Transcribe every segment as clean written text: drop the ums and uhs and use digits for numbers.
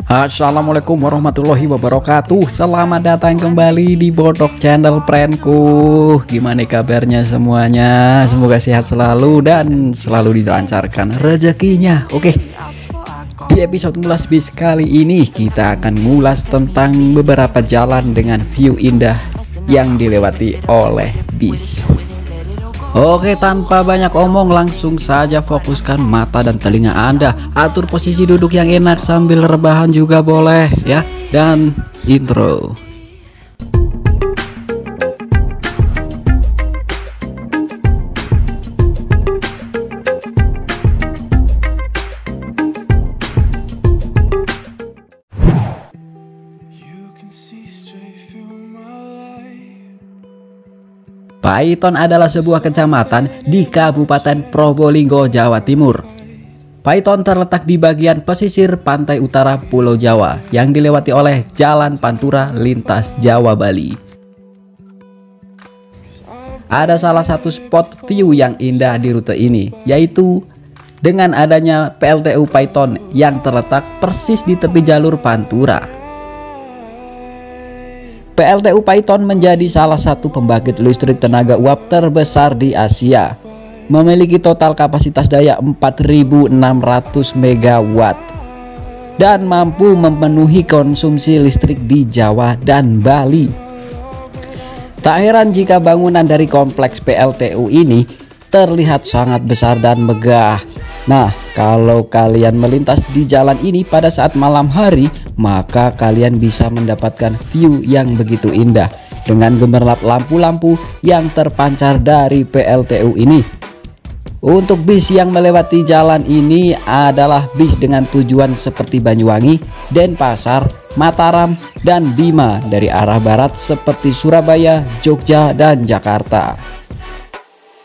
Assalamualaikum warahmatullahi wabarakatuh. Selamat datang kembali di Bodok Channel Friendku. Gimana kabarnya semuanya? Semoga sehat selalu dan selalu dilancarkan rezekinya. Oke, di episode ngulas bis kali ini kita akan ngulas tentang beberapa jalan dengan view indah yang dilewati oleh bis. Oke, tanpa banyak omong langsung saja fokuskan mata dan telinga Anda. Atur posisi duduk yang enak sambil rebahan juga boleh ya. Dan intro. Paiton adalah sebuah kecamatan di Kabupaten Probolinggo, Jawa Timur. Paiton terletak di bagian pesisir pantai utara Pulau Jawa yang dilewati oleh Jalan Pantura lintas Jawa Bali. Ada salah satu spot view yang indah di rute ini, yaitu dengan adanya PLTU Paiton yang terletak persis di tepi jalur Pantura. PLTU Paiton menjadi salah satu pembangkit listrik tenaga uap terbesar di Asia. Memiliki total kapasitas daya 4.600 MW dan mampu memenuhi konsumsi listrik di Jawa dan Bali. Tak heran jika bangunan dari kompleks PLTU ini terlihat sangat besar dan megah. Nah, kalau kalian melintas di jalan ini pada saat malam hari, maka kalian bisa mendapatkan view yang begitu indah dengan gemerlap lampu-lampu yang terpancar dari PLTU ini. Untuk bis yang melewati jalan ini adalah bis dengan tujuan seperti Banyuwangi, Denpasar, Mataram, dan Bima dari arah barat seperti Surabaya, Jogja, dan Jakarta.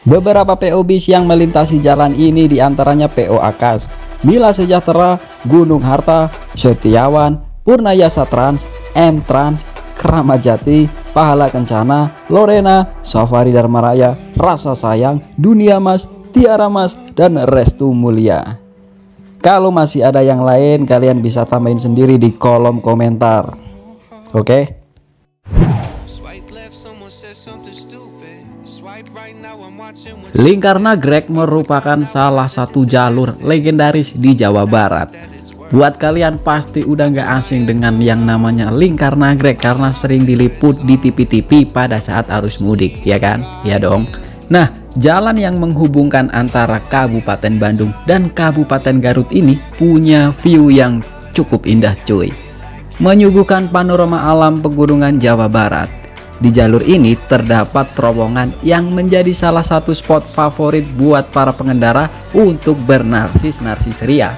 Beberapa PO bis yang melintasi jalan ini diantaranya PO Akas, Mila Sejahtera, Gunung Harta, Setiawan, Purnayasa Trans, M Trans, Kramajati, Pahala Kencana, Lorena, Safari Dharma Raya, Rasa Sayang, Dunia Mas, Tiara Mas, dan Restu Mulia. Kalau masih ada yang lain, kalian bisa tambahin sendiri di kolom komentar. Oke? Lingkar Nagrek merupakan salah satu jalur legendaris di Jawa Barat. Buat kalian pasti udah gak asing dengan yang namanya Lingkar Nagrek karena sering diliput di TV-TV pada saat arus mudik, ya kan? Ya dong. Nah, jalan yang menghubungkan antara Kabupaten Bandung dan Kabupaten Garut ini punya view yang cukup indah cuy. Menyuguhkan panorama alam pegunungan Jawa Barat. Di jalur ini terdapat terowongan yang menjadi salah satu spot favorit buat para pengendara untuk bernarsis-narsis ria.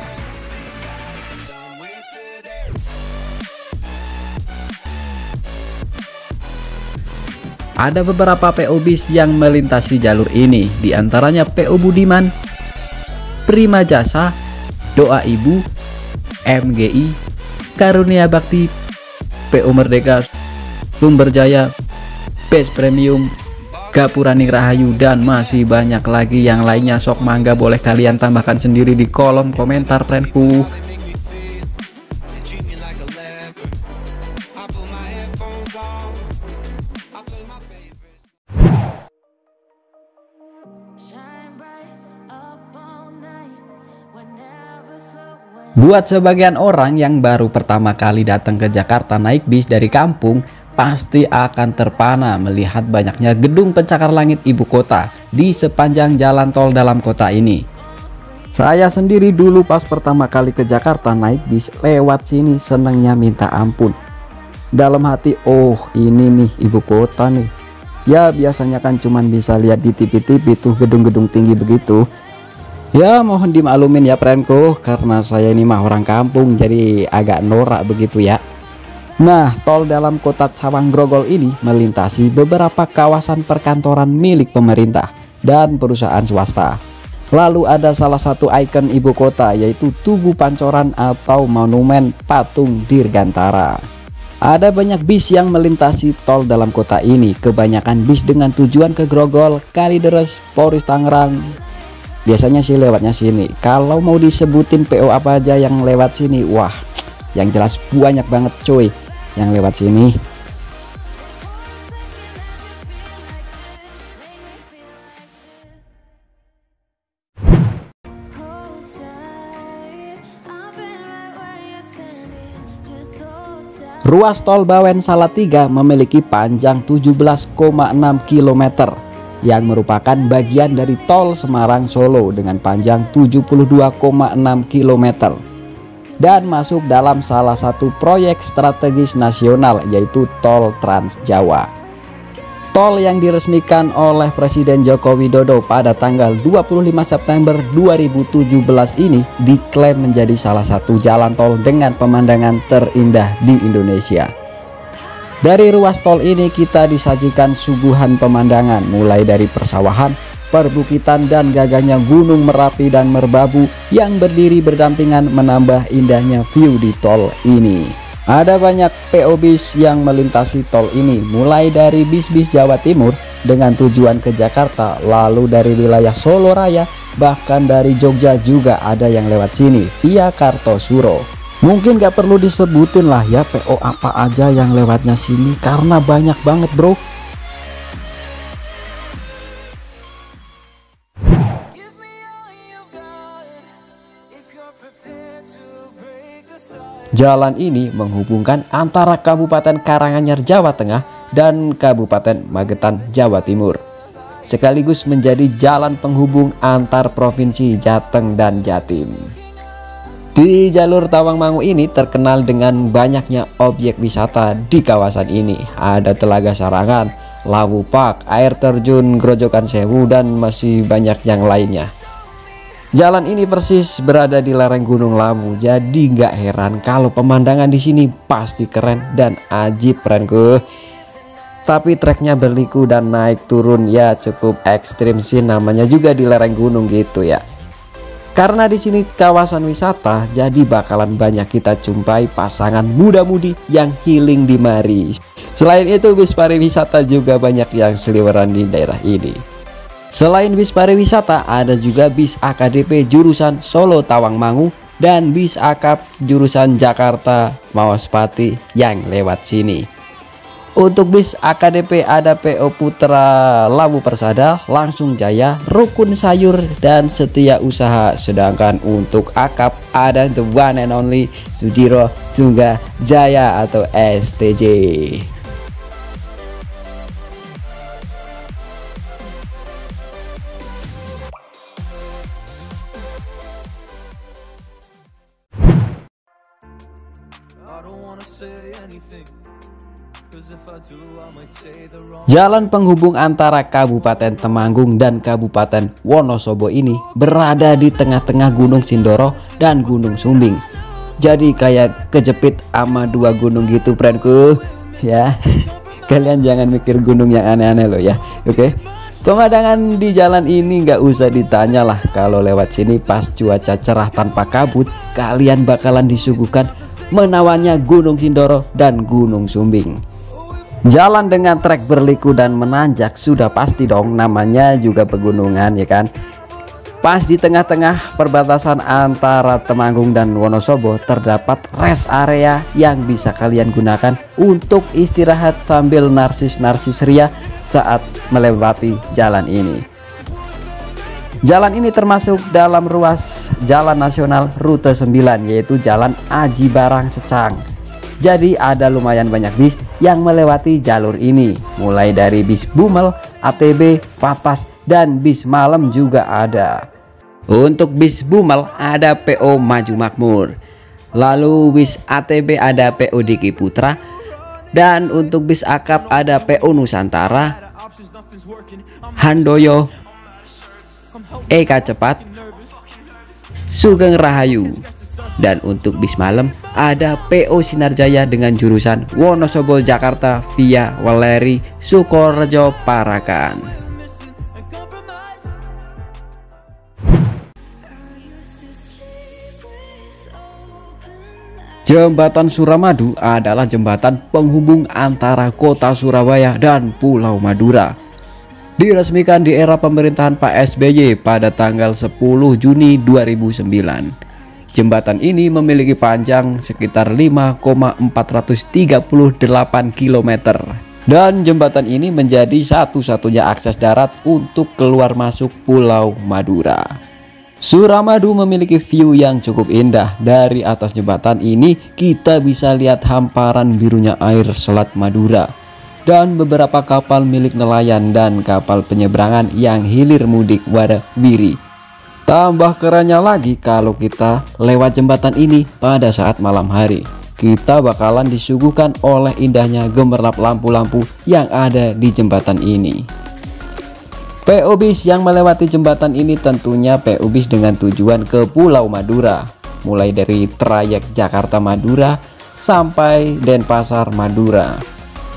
Ada beberapa PO bis yang melintasi jalur ini, diantaranya PO Budiman, Prima Jasa, Doa Ibu, MGI, Karunia Bakti, PO Merdeka, Sumber Jaya, Base Premium, Gapurani Rahayu, dan masih banyak lagi yang lainnya. Sok mangga boleh kalian tambahkan sendiri di kolom komentar friendku. Buat sebagian orang yang baru pertama kali datang ke Jakarta naik bis dari kampung, pasti akan terpana melihat banyaknya gedung pencakar langit ibu kota di sepanjang jalan tol dalam kota ini. Saya sendiri dulu pas pertama kali ke Jakarta naik bis lewat sini senengnya minta ampun. Dalam hati, oh ini nih ibu kota nih. Ya biasanya kan cuman bisa lihat di TV-TV tuh gedung-gedung tinggi begitu. Ya mohon dimaklumin ya friendku, karena saya ini mah orang kampung jadi agak norak begitu ya. Nah, tol dalam kota Cawang Grogol ini melintasi beberapa kawasan perkantoran milik pemerintah dan perusahaan swasta. Lalu ada salah satu ikon ibu kota yaitu Tugu Pancoran atau Monumen Patung Dirgantara. Ada banyak bis yang melintasi tol dalam kota ini, kebanyakan bis dengan tujuan ke Grogol, Kalideres, Polres Tangerang, biasanya sih lewatnya sini. Kalau mau disebutin PO apa aja yang lewat sini, wah yang jelas banyak banget cuy yang lewat sini. Ruas tol Bawen Salatiga memiliki panjang 17,6 km yang merupakan bagian dari tol Semarang Solo dengan panjang 72,6 km dan masuk dalam salah satu proyek strategis nasional yaitu Tol Trans Jawa. Tol yang diresmikan oleh Presiden Joko Widodo pada tanggal 25 September 2017 ini diklaim menjadi salah satu jalan tol dengan pemandangan terindah di Indonesia. Dari ruas tol ini kita disajikan suguhan pemandangan mulai dari persawahan, perbukitan dan gagahnya Gunung Merapi dan Merbabu yang berdiri berdampingan menambah indahnya view di tol ini. Ada banyak PO bis yang melintasi tol ini, mulai dari bis-bis Jawa Timur dengan tujuan ke Jakarta, lalu dari wilayah Solo Raya, bahkan dari Jogja juga ada yang lewat sini via Kartosuro. Mungkin gak perlu disebutin lah ya PO apa aja yang lewatnya sini karena banyak banget bro. Jalan ini menghubungkan antara Kabupaten Karanganyar Jawa Tengah dan Kabupaten Magetan Jawa Timur, sekaligus menjadi jalan penghubung antar provinsi Jateng dan Jatim. Di jalur Tawangmangu ini terkenal dengan banyaknya objek wisata di kawasan ini. Ada Telaga Sarangan, Lawu Park, air terjun Grojogan Sewu, dan masih banyak yang lainnya. Jalan ini persis berada di lereng Gunung Lawu, jadi nggak heran kalau pemandangan di sini pasti keren dan ajib friendku. Tapi treknya berliku dan naik turun ya cukup ekstrim sih, namanya juga di lereng gunung gitu ya. Karena di sini kawasan wisata, jadi bakalan banyak kita jumpai pasangan muda-mudi yang healing di mari. Selain itu bis pariwisata juga banyak yang seliweran di daerah ini. Selain bis pariwisata, ada juga bis AKDP jurusan Solo Tawangmangu dan bis akap jurusan Jakarta Maospati yang lewat sini. Untuk bis AKDP ada PO Putra Lawu Persada, Langsung Jaya, Rukun Sayur, dan Setia Usaha. Sedangkan untuk akap ada the one and only Sujiro Tungga Jaya atau STJ. Jalan penghubung antara Kabupaten Temanggung dan Kabupaten Wonosobo ini berada di tengah-tengah Gunung Sindoro dan Gunung Sumbing. Jadi kayak kejepit sama dua gunung gitu friendku ya. Kalian jangan mikir gunung yang aneh-aneh loh ya. Oke. Pemandangan di jalan ini nggak usah ditanya lah, kalau lewat sini pas cuaca cerah tanpa kabut, kalian bakalan disuguhkan menawannya Gunung Sindoro dan Gunung Sumbing. Jalan dengan trek berliku dan menanjak sudah pasti dong, namanya juga pegunungan ya kan. Pas di tengah-tengah perbatasan antara Temanggung dan Wonosobo terdapat rest area yang bisa kalian gunakan untuk istirahat sambil narsis-narsis ria saat melewati jalan ini. Jalan ini termasuk dalam ruas jalan nasional rute 9 yaitu Jalan Aji Barang Secang. Jadi ada lumayan banyak bis yang melewati jalur ini, mulai dari bis Bumel, ATB, Papas, dan bis malam juga ada. Untuk bis Bumel ada PO Maju Makmur, lalu bis ATB ada PO Diki Putra, dan untuk bis akap ada PO Nusantara, Handoyo, Eka Cepat, Sugeng Rahayu. Dan untuk bis malam ada PO Sinarjaya dengan jurusan Wonosobo Jakarta via Weleri Sukorejo Parakan. Jembatan Suramadu adalah jembatan penghubung antara kota Surabaya dan Pulau Madura. diresmikan di era pemerintahan Pak SBY pada tanggal 10 Juni 2009. Jembatan ini memiliki panjang sekitar 5,438 km. Dan jembatan ini menjadi satu-satunya akses darat untuk keluar masuk Pulau Madura. Suramadu memiliki view yang cukup indah. Dari atas jembatan ini kita bisa lihat hamparan birunya air Selat Madura dan beberapa kapal milik nelayan dan kapal penyeberangan yang hilir mudik Wadawiri. Tambah kerennya lagi kalau kita lewat jembatan ini pada saat malam hari, kita bakalan disuguhkan oleh indahnya gemerlap lampu-lampu yang ada di jembatan ini. PO bis yang melewati jembatan ini tentunya PO bis dengan tujuan ke Pulau Madura, mulai dari trayek Jakarta Madura sampai Denpasar Madura.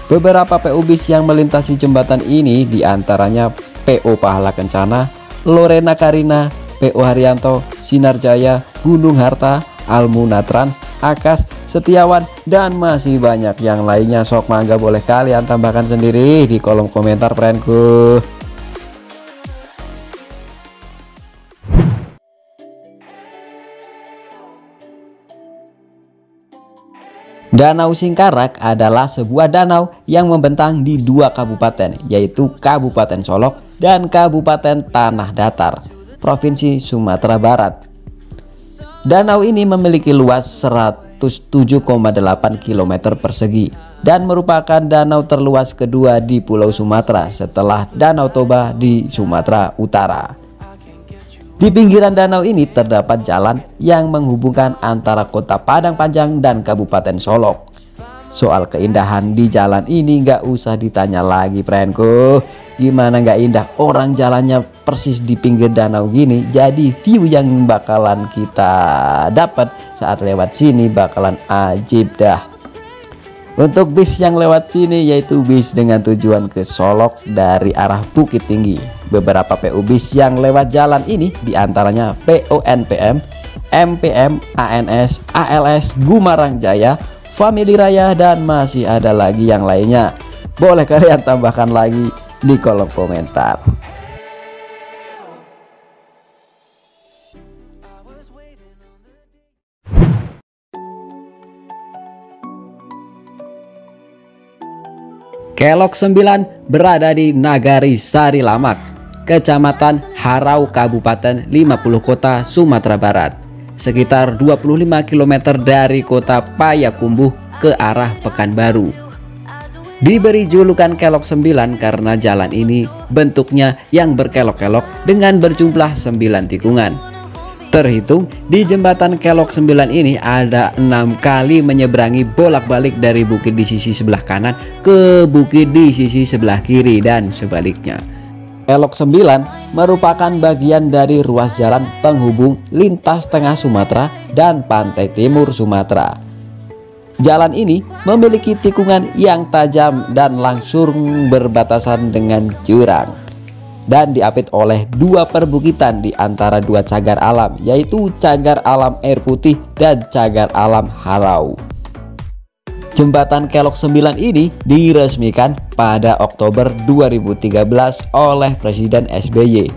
Beberapa PO bis yang melintasi jembatan ini diantaranya PO Pahala Kencana, Lorena Karina, PO Haryanto, Sinar Jaya, Gunung Harta, Almuna Trans, Akas, Setiawan, dan masih banyak yang lainnya. Sok mangga boleh kalian tambahkan sendiri di kolom komentar friendku. Danau Singkarak adalah sebuah danau yang membentang di dua kabupaten, yaitu Kabupaten Solok dan Kabupaten Tanah Datar, Provinsi Sumatera Barat. Danau ini memiliki luas 107,8 km persegi dan merupakan danau terluas kedua di Pulau Sumatera setelah Danau Toba di Sumatera Utara. Di pinggiran danau ini terdapat jalan yang menghubungkan antara Kota Padang Panjang dan Kabupaten Solok. Soal keindahan di jalan ini nggak usah ditanya lagi friendku. Gimana nggak indah, orang jalannya persis di pinggir danau gini. Jadi view yang bakalan kita dapat saat lewat sini bakalan ajib dah. Untuk bis yang lewat sini yaitu bis dengan tujuan ke Solok dari arah Bukit Tinggi. Beberapa PO bis yang lewat jalan ini diantaranya PO NPM, MPM, ANS, ALS, Gumarang Jaya, Family Raya, dan masih ada lagi yang lainnya. Boleh kalian tambahkan lagi di kolom komentar. Kelok 9 berada di Nagari Sari Lamak, Kecamatan Harau, Kabupaten 50 Kota, Sumatera Barat, sekitar 25 km dari kota Payakumbuh ke arah Pekanbaru. Diberi julukan Kelok 9 karena jalan ini bentuknya yang berkelok-kelok dengan berjumlah 9 tikungan. Terhitung di jembatan Kelok 9 ini ada 6 kali menyeberangi bolak-balik dari bukit di sisi sebelah kanan ke bukit di sisi sebelah kiri dan sebaliknya. Kelok 9 merupakan bagian dari ruas jalan penghubung lintas tengah Sumatera dan pantai timur Sumatera. Jalan ini memiliki tikungan yang tajam dan langsung berbatasan dengan jurang, dan diapit oleh dua perbukitan di antara dua cagar alam, yaitu cagar alam Air Putih dan cagar alam Harau. Jembatan Kelok 9 ini diresmikan pada Oktober 2013 oleh Presiden SBY.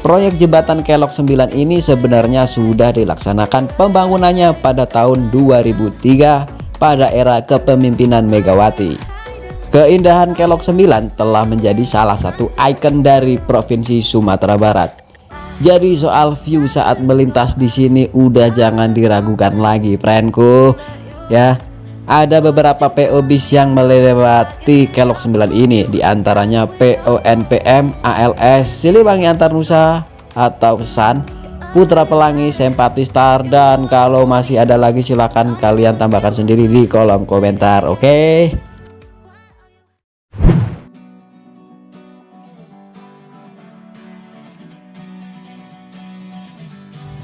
Proyek jembatan Kelok 9 ini sebenarnya sudah dilaksanakan pembangunannya pada tahun 2003 pada era kepemimpinan Megawati. Keindahan Kelok 9 telah menjadi salah satu ikon dari Provinsi Sumatera Barat. Jadi soal view saat melintas di sini udah jangan diragukan lagi friendku. Ya, ada beberapa PO bis yang melewati Kelok 9 ini, diantaranya PO NPM, ALS, Siliwangi Antarnusa atau Pesan, Putra Pelangi, Sempati Star, dan kalau masih ada lagi silakan kalian tambahkan sendiri di kolom komentar. Oke.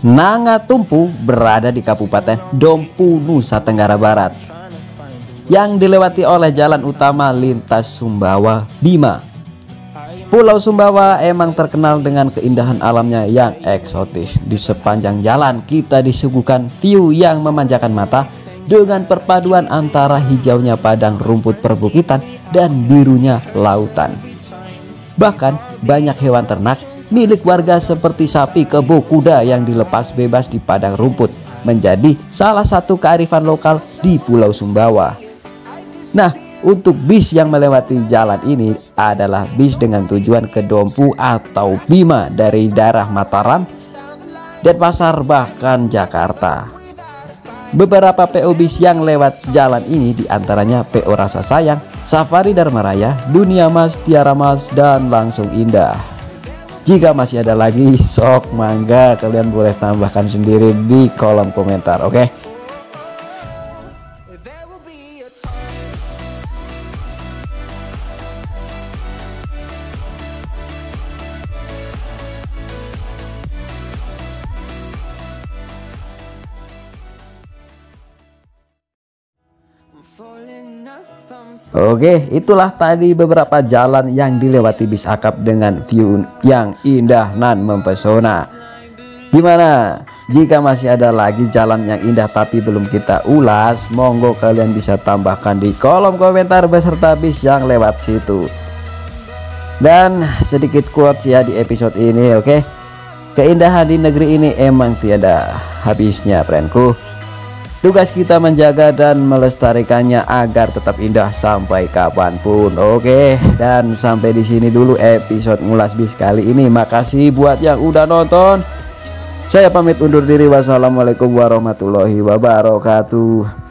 Nangatumpu berada di Kabupaten Dompu, Nusa Tenggara Barat, yang dilewati oleh jalan utama lintas Sumbawa Bima. Pulau Sumbawa emang terkenal dengan keindahan alamnya yang eksotis. Di sepanjang jalan kita disuguhkan view yang memanjakan mata dengan perpaduan antara hijaunya padang rumput perbukitan dan birunya lautan. Bahkan banyak hewan ternak milik warga seperti sapi, kebo, kuda yang dilepas bebas di padang rumput menjadi salah satu kearifan lokal di Pulau Sumbawa. Nah, untuk bis yang melewati jalan ini adalah bis dengan tujuan ke Dompu atau Bima dari daerah Mataram, Denpasar bahkan Jakarta. Beberapa PO bis yang lewat jalan ini diantaranya PO Rasa Sayang, Safari Dharma Raya, Dunia Mas, Tiara Mas, dan Langsung Indah. Jika masih ada lagi, sok mangga kalian boleh tambahkan sendiri di kolom komentar, oke? Oke, itulah tadi beberapa jalan yang dilewati bis akap dengan view yang indah dan mempesona. Gimana? Jika masih ada lagi jalan yang indah tapi belum kita ulas, monggo kalian bisa tambahkan di kolom komentar beserta bis yang lewat situ. Dan sedikit quotes ya di episode ini, oke? Keindahan di negeri ini emang tiada habisnya, friendku. Tugas kita menjaga dan melestarikannya agar tetap indah sampai kapanpun. Oke, dan sampai di sini dulu episode ngulas bis kali ini. Makasih buat yang udah nonton. Saya pamit undur diri. Wassalamualaikum warahmatullahi wabarakatuh.